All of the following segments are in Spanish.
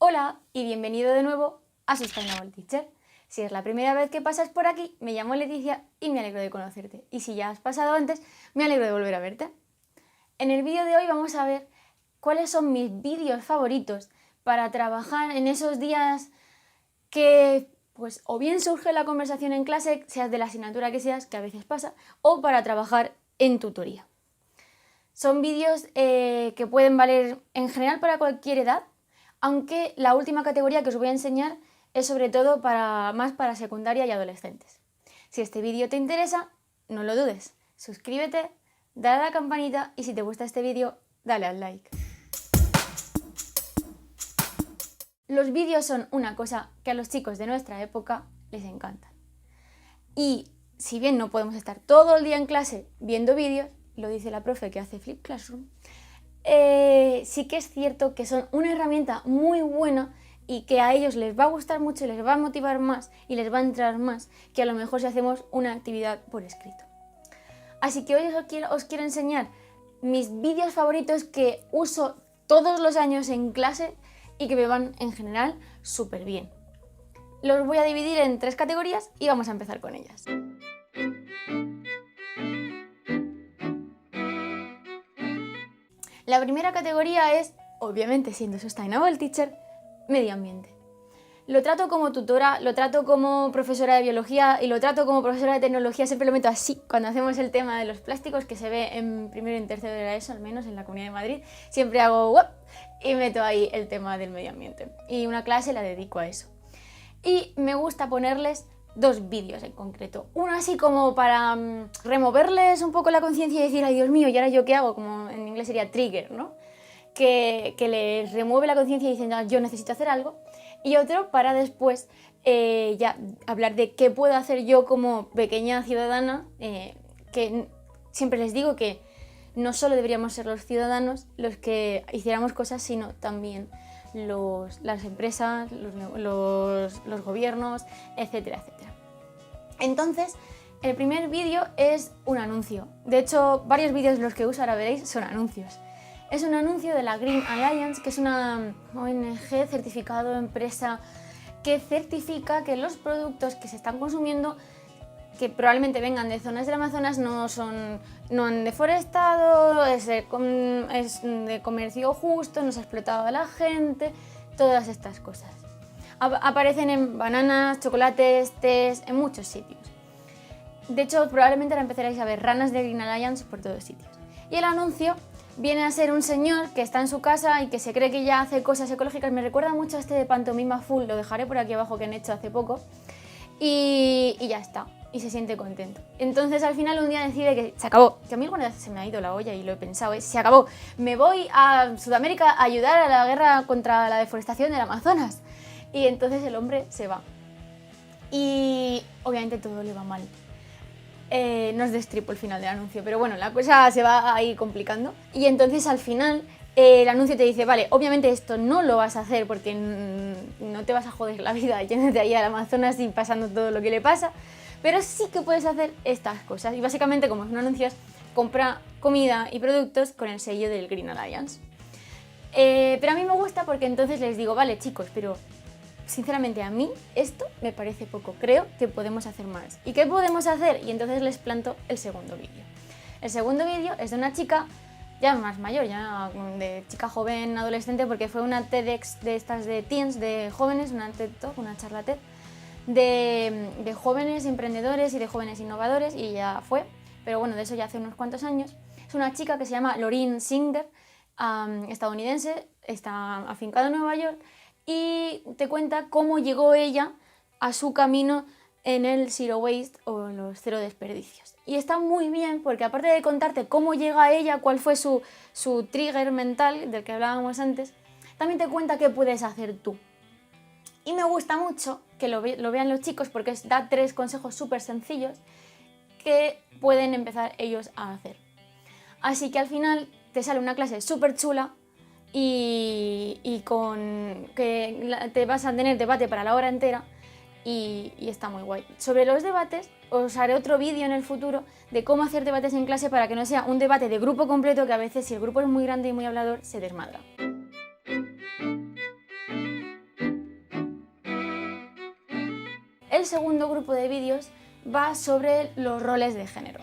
Hola y bienvenido de nuevo a Sustainable Teacher. Si es la primera vez que pasas por aquí, me llamo Leticia y me alegro de conocerte. Y si ya has pasado antes, me alegro de volver a verte. En el vídeo de hoy vamos a ver cuáles son mis vídeos favoritos para trabajar en esos días que pues o bien surge la conversación en clase, seas de la asignatura que seas, que a veces pasa, o para trabajar en tutoría. Son vídeos que pueden valer en general para cualquier edad, aunque la última categoría que os voy a enseñar es sobre todo más para secundaria y adolescentes. Si este vídeo te interesa, no lo dudes, suscríbete, dale a la campanita y si te gusta este vídeo, dale al like. Los vídeos son una cosa que a los chicos de nuestra época les encantan. Y si bien no podemos estar todo el día en clase viendo vídeos, lo dice la profe que hace Flip Classroom, sí que es cierto que son una herramienta muy buena y que a ellos les va a gustar mucho, les va a motivar más y les va a entrar más que a lo mejor si hacemos una actividad por escrito. Así que hoy os quiero enseñar mis vídeos favoritos que uso todos los años en clase y que me van en general súper bien. Los voy a dividir en 3 categorías y vamos a empezar con ellas. La primera categoría es, obviamente siendo Sustainable Teacher, medio ambiente. Lo trato como tutora, lo trato como profesora de biología y lo trato como profesora de tecnología, siempre lo meto así. Cuando hacemos el tema de los plásticos, que se ve en primero y en tercero de la ESO, al menos en la Comunidad de Madrid, siempre hago ¡wop! Y meto ahí el tema del medio ambiente. Y una clase la dedico a eso. Y me gusta ponerles 2 vídeos en concreto. Uno así como para removerles un poco la conciencia y decir, ay Dios mío, ¿y ahora yo qué hago? Como en inglés sería trigger, ¿no? Que les remueve la conciencia y dicen, ah, yo necesito hacer algo. Y otro para después ya hablar de qué puedo hacer yo como pequeña ciudadana, que siempre les digo que no solo deberíamos ser los ciudadanos los que hiciéramos cosas, sino también las empresas, los gobiernos, etcétera, etcétera. Entonces, el primer vídeo es un anuncio. De hecho, varios vídeos los que uso, ahora veréis, son anuncios. Es un anuncio de la Green Alliance, que es una ONG, certificado, empresa, que certifica que los productos que se están consumiendo, que probablemente vengan de zonas del Amazonas, no han deforestado, es de comercio justo, no se ha explotado a la gente, todas estas cosas. Aparecen en bananas, chocolates, tés, en muchos sitios. De hecho, probablemente ahora empezaréis a ver ranas de Green Alliance por todos sitios. Y el anuncio viene a ser un señor que está en su casa y que se cree que ya hace cosas ecológicas. Me recuerda mucho a este de Pantomima Full, lo dejaré por aquí abajo, que han hecho hace poco. Y ya está, y se siente contento. Entonces al final un día decide que se acabó. Que a mí alguna vez se me ha ido la olla y lo he pensado, se acabó. Me voy a Sudamérica a ayudar a la guerra contra la deforestación del Amazonas. Y entonces el hombre se va. Y obviamente todo le va mal. No os destripo el final del anuncio, pero bueno, la cosa se va ahí complicando. Y entonces al final el anuncio te dice, vale, obviamente esto no lo vas a hacer porque no te vas a joder la vida yéndote ahí al Amazonas y pasando todo lo que le pasa, pero sí que puedes hacer estas cosas. Y básicamente, como son anuncios, compra comida y productos con el sello del Green Alliance. Pero a mí me gusta porque entonces les digo, vale chicos, pero sinceramente a mí esto me parece poco, creo que podemos hacer más. ¿Y qué podemos hacer? Y entonces les planto el segundo vídeo. El segundo vídeo es de una chica ya más mayor, ya de chica joven, adolescente, porque fue una TEDx de estas de teens, de jóvenes, una TED Talk, una charla TED, de jóvenes emprendedores y de jóvenes innovadores, y ya fue, pero bueno, de eso ya hace unos cuantos años. Es una chica que se llama Laureen Singer, estadounidense, está afincada en Nueva York, y te cuenta cómo llegó ella a su camino en el Zero Waste o los cero desperdicios. Y está muy bien porque aparte de contarte cómo llega ella, cuál fue su trigger mental del que hablábamos antes, también te cuenta qué puedes hacer tú. Y me gusta mucho que lo vean los chicos porque da 3 consejos súper sencillos que pueden empezar ellos a hacer. Así que al final te sale una clase súper chula y con que te vas a tener debate para la hora entera y está muy guay. Sobre los debates os haré otro vídeo en el futuro de cómo hacer debates en clase para que no sea un debate de grupo completo, que a veces si el grupo es muy grande y muy hablador se desmadra. El segundo grupo de vídeos va sobre los roles de género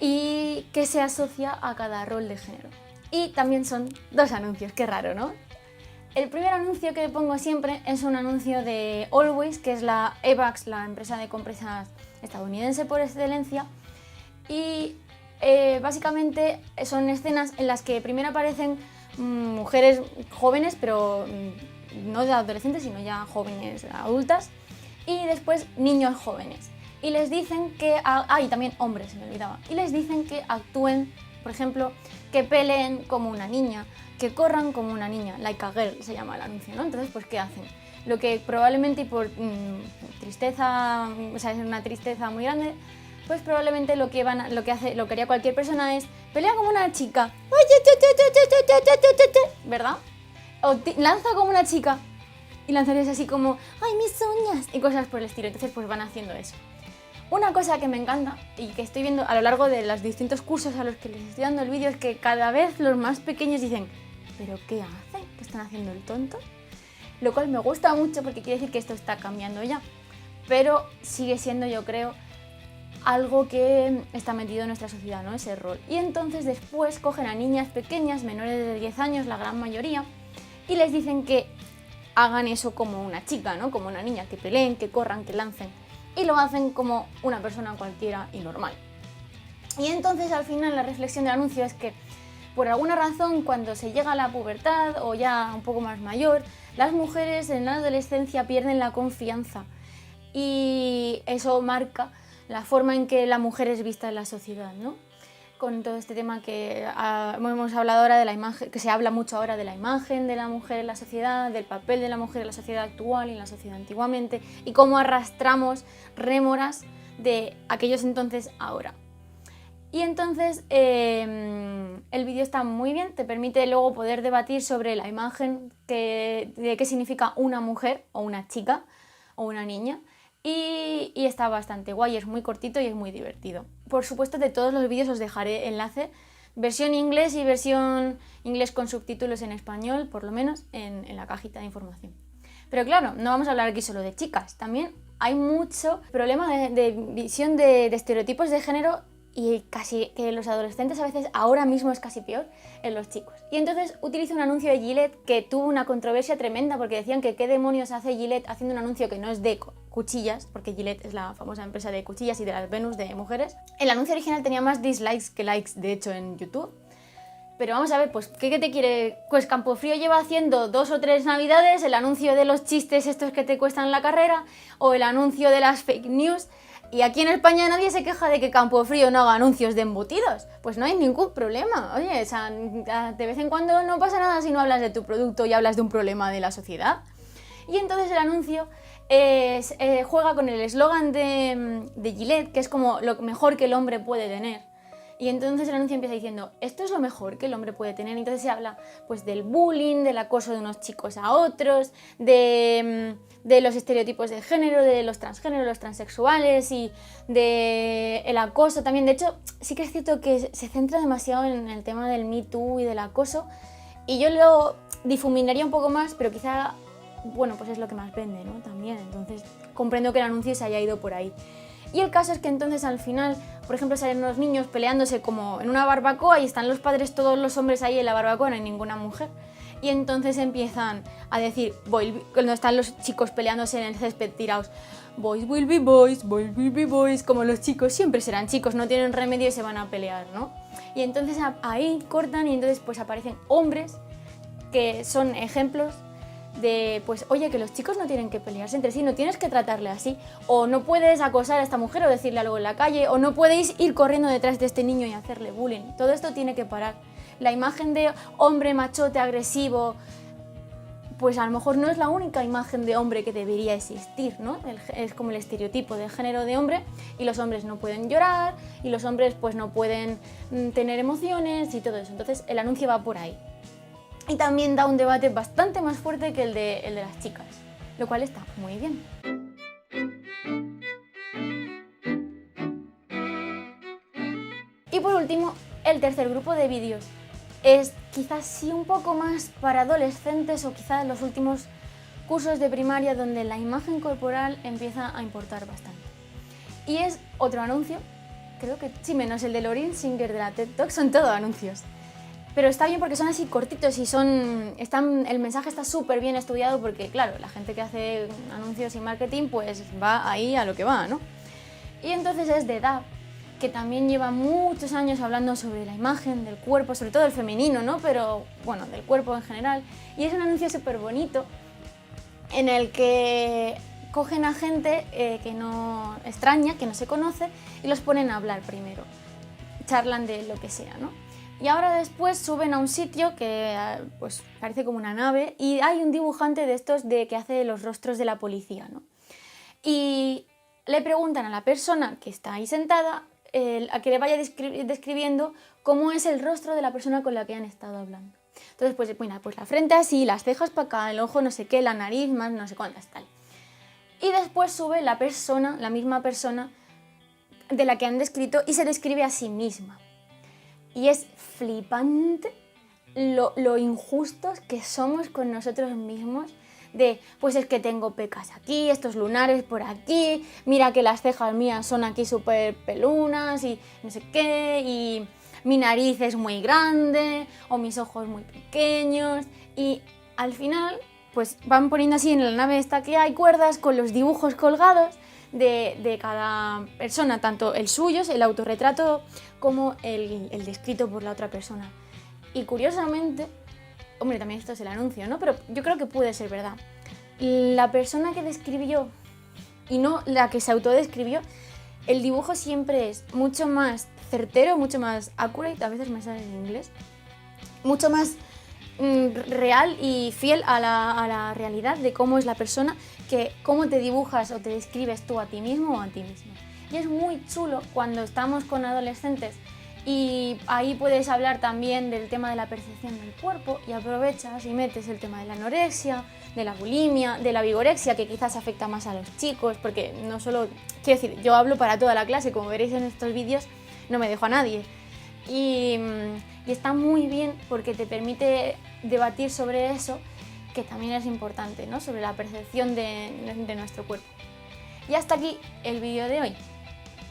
y qué se asocia a cada rol de género. Y también son 2 anuncios, qué raro, ¿no? El primer anuncio que pongo siempre es un anuncio de Always, que es la Evax, la empresa de compresas estadounidense por excelencia, y básicamente son escenas en las que primero aparecen mujeres jóvenes, pero no de adolescentes, sino ya jóvenes adultas, y después niños jóvenes. Y les dicen que... y también hombres, se me olvidaba. Y les dicen que actúen, por ejemplo, que peleen como una niña, que corran como una niña, like a girl se llama el anuncio, ¿no? Entonces, pues, ¿qué hacen? Lo que probablemente por tristeza, o sea, es una tristeza muy grande, pues probablemente lo que haría cualquier persona es pelea como una chica, ¿verdad? O lanza como una chica y lanzarías así como ¡ay, mis uñas! Y cosas por el estilo. Entonces, pues van haciendo eso. Una cosa que me encanta y que estoy viendo a lo largo de los distintos cursos a los que les estoy dando el vídeo es que cada vez los más pequeños dicen ¿pero qué hacen? ¿Qué están haciendo el tonto? Lo cual me gusta mucho porque quiere decir que esto está cambiando ya, pero sigue siendo, yo creo, algo que está metido en nuestra sociedad, ¿no? Ese rol. Y entonces después cogen a niñas pequeñas, menores de 10 años, la gran mayoría, y les dicen que hagan eso como una chica, ¿no? Como una niña, que peleen, que corran, que lancen. Y lo hacen como una persona cualquiera y normal. Y entonces al final la reflexión del anuncio es que por alguna razón cuando se llega a la pubertad o ya un poco más mayor, las mujeres en la adolescencia pierden la confianza y eso marca la forma en que la mujer es vista en la sociedad, ¿no? Con todo este tema que hemos hablado ahora de la imagen, que se habla mucho ahora de la imagen de la mujer en la sociedad, del papel de la mujer en la sociedad actual y en la sociedad antiguamente, y cómo arrastramos rémoras de aquellos entonces ahora. Y entonces el vídeo está muy bien, te permite luego poder debatir sobre la imagen de qué significa una mujer o una chica o una niña. Y está bastante guay, es muy cortito y es muy divertido. Por supuesto, de todos los vídeos os dejaré enlace, versión inglés y versión inglés con subtítulos en español, por lo menos, en la cajita de información. Pero claro, no vamos a hablar aquí solo de chicas, también hay mucho problema de visión de estereotipos de género y casi que los adolescentes a veces ahora mismo es casi peor en los chicos. Y entonces utilizo un anuncio de Gillette que tuvo una controversia tremenda porque decían que qué demonios hace Gillette haciendo un anuncio que no es de cuchillas, porque Gillette es la famosa empresa de cuchillas y de las Venus de mujeres. El anuncio original tenía más dislikes que likes, de hecho, en YouTube. Pero vamos a ver, pues, ¿qué te quiere? Pues Campofrío lleva haciendo 2 o 3 navidades el anuncio de los chistes estos que te cuestan la carrera o el anuncio de las fake news. Y aquí en España nadie se queja de que Campofrío no haga anuncios de embutidos. Pues no hay ningún problema. Oye, o sea, de vez en cuando no pasa nada si no hablas de tu producto y hablas de un problema de la sociedad. Y entonces el anuncio juega con el eslogan de Gillette, que es como lo mejor que el hombre puede tener. Y entonces el anuncio empieza diciendo, esto es lo mejor que el hombre puede tener. Y entonces se habla pues del bullying, del acoso de unos chicos a otros, de los estereotipos de género, de los transgéneros, los transexuales y del acoso también. De hecho, sí que es cierto que se centra demasiado en el tema del Me Too y del acoso. Y yo lo difuminaría un poco más, pero quizá, bueno, pues es lo que más vende, ¿no? También, entonces comprendo que el anuncio se haya ido por ahí. Y el caso es que entonces al final, por ejemplo, salen unos niños peleándose como en una barbacoa y están los padres, todos los hombres ahí en la barbacoa, no hay ninguna mujer. Y entonces empiezan a decir, cuando están los chicos peleándose en el césped tirados, boys will be boys, boys will be boys, como los chicos siempre serán chicos, no tienen remedio y se van a pelear, ¿no? Y entonces ahí cortan y entonces pues aparecen hombres que son ejemplos de, pues, oye, que los chicos no tienen que pelearse entre sí, no tienes que tratarle así, o no puedes acosar a esta mujer o decirle algo en la calle, o no podéis ir corriendo detrás de este niño y hacerle bullying. Todo esto tiene que parar. La imagen de hombre machote, agresivo, pues a lo mejor no es la única imagen de hombre que debería existir, ¿no? Es como el estereotipo de género de hombre, y los hombres no pueden llorar, y los hombres pues no pueden tener emociones y todo eso. Entonces el anuncio va por ahí. Y también da un debate bastante más fuerte que el de las chicas, lo cual está muy bien. Y por último, el tercer grupo de vídeos es quizás sí un poco más para adolescentes o quizás los últimos cursos de primaria donde la imagen corporal empieza a importar bastante. Y es otro anuncio, creo que sí, menos el de Lauryn Singer de la TED Talk, son todos anuncios. Pero está bien porque son así cortitos y el mensaje está súper bien estudiado porque, claro, la gente que hace anuncios y marketing pues va ahí a lo que va, ¿no? Y entonces es de DAB, que también lleva muchos años hablando sobre la imagen del cuerpo, sobre todo el femenino, ¿no? Pero, bueno, del cuerpo en general. Y es un anuncio súper bonito en el que cogen a gente que no extraña, que no se conoce, y los ponen a hablar primero. Charlan de lo que sea, ¿no? Y ahora después suben a un sitio que pues parece como una nave y hay un dibujante de estos que hace los rostros de la policía, ¿no? Y le preguntan a la persona que está ahí sentada a que le vaya describiendo cómo es el rostro de la persona con la que han estado hablando. Entonces, pues la frente así, las cejas para acá, el ojo no sé qué, la nariz más no sé cuántas, tal. Y después sube la misma persona de la que han descrito y se describe a sí misma. Y es flipante lo injustos que somos con nosotros mismos. Pues es que tengo pecas aquí, estos lunares por aquí, mira que las cejas mías son aquí súper pelunas y no sé qué, y mi nariz es muy grande o mis ojos muy pequeños. Y al final pues van poniendo así en la nave esta que hay cuerdas con los dibujos colgados de cada persona, tanto el suyo, el autorretrato, como el descrito por la otra persona. Y curiosamente, hombre, también esto es el anuncio, ¿no? Pero yo creo que puede ser verdad. La persona que describió y no la que se autodescribió, el dibujo siempre es mucho más certero, mucho más accurate, a veces me sale en inglés, mucho más real y fiel a la realidad de cómo es la persona, que cómo te dibujas o te describes tú a ti mismo o a ti misma. Y es muy chulo cuando estamos con adolescentes y ahí puedes hablar también del tema de la percepción del cuerpo y aprovechas y metes el tema de la anorexia, de la bulimia, de la vigorexia, que quizás afecta más a los chicos, porque no solo, quiero decir, yo hablo para toda la clase, como veréis en estos vídeos, no me dejo a nadie. Y está muy bien porque te permite debatir sobre eso, que también es importante, ¿no? Sobre la percepción de nuestro cuerpo. Y hasta aquí el vídeo de hoy.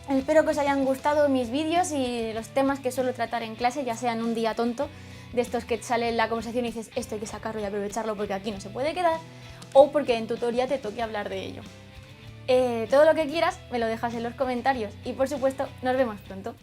Espero que os hayan gustado mis vídeos y los temas que suelo tratar en clase, ya sean un día tonto, de estos que sale en la conversación y dices esto hay que sacarlo y aprovecharlo porque aquí no se puede quedar, o porque en tutoría te toque hablar de ello. Todo lo que quieras me lo dejas en los comentarios y por supuesto nos vemos pronto.